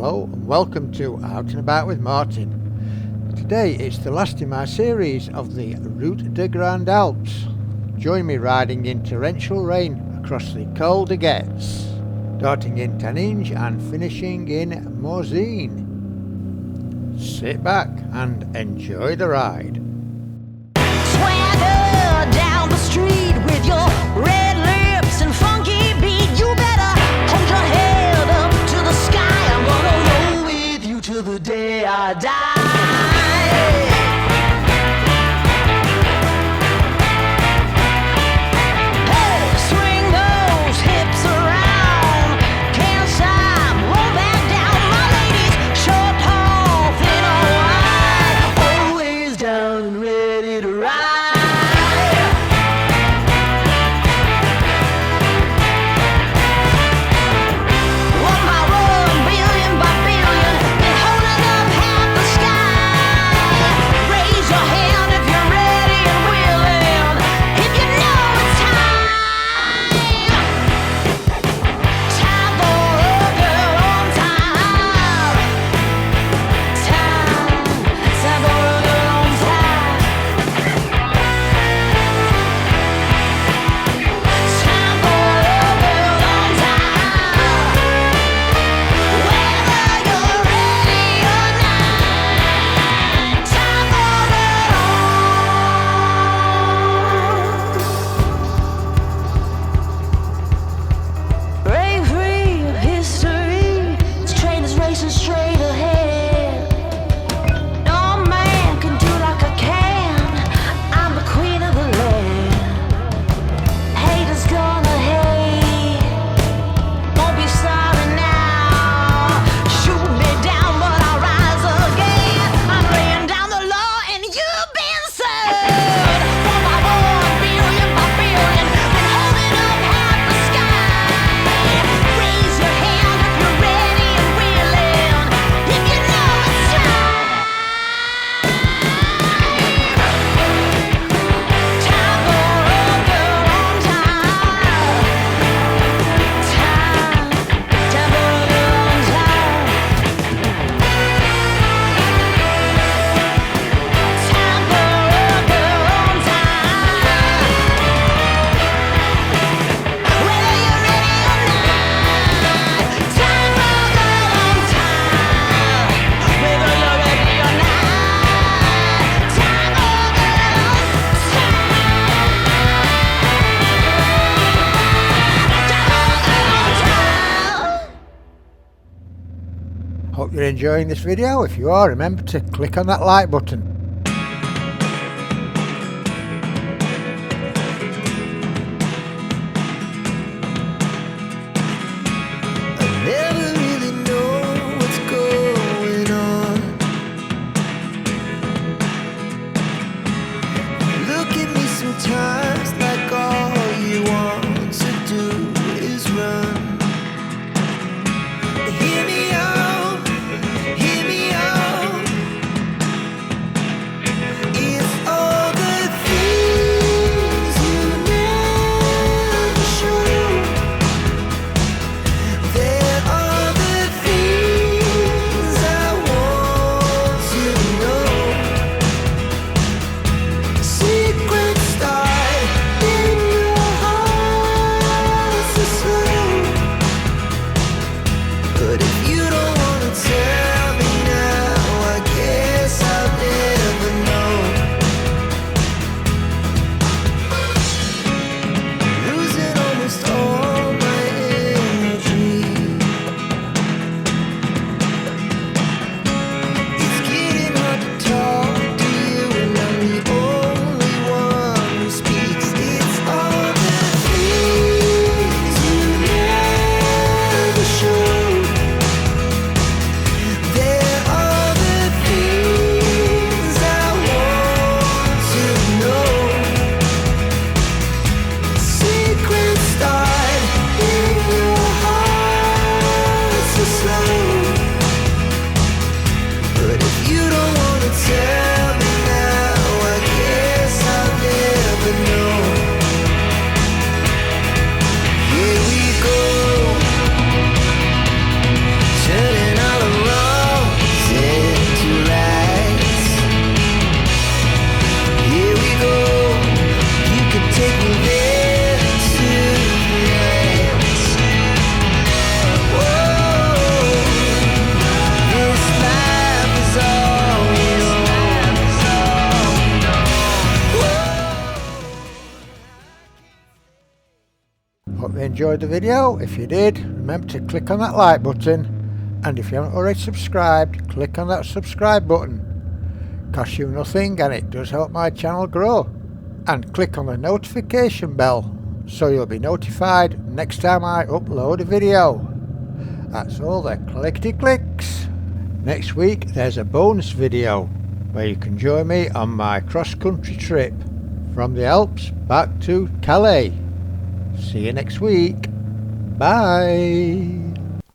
Hello and welcome to Out and About with Martin. Today it's the last in my series of the Route des Grands Alpes. Join me riding in torrential rain across the Col Des Gets, starting in Taninges and finishing in Morzine. Sit back and enjoy the ride. Swagger down the street with your red lips and funky beat. You better hold your head up to the sky. I'm gonna roll with you till the day I die. Hope you're enjoying this video. If you are, remember to click on that like button. I never really know what's going on. Look at me sometimes like all you want to do is run. Hear me out. enjoyed the video. If you did, remember to click on that like button. And if you haven't already subscribed, click on that subscribe button. Costs you nothing and it does help my channel grow. And click on the notification bell so you'll be notified next time I upload a video. That's all the clickety clicks. Next week there's a bonus video where you can join me on my cross-country trip from the Alps back to Calais. See you next week. Bye.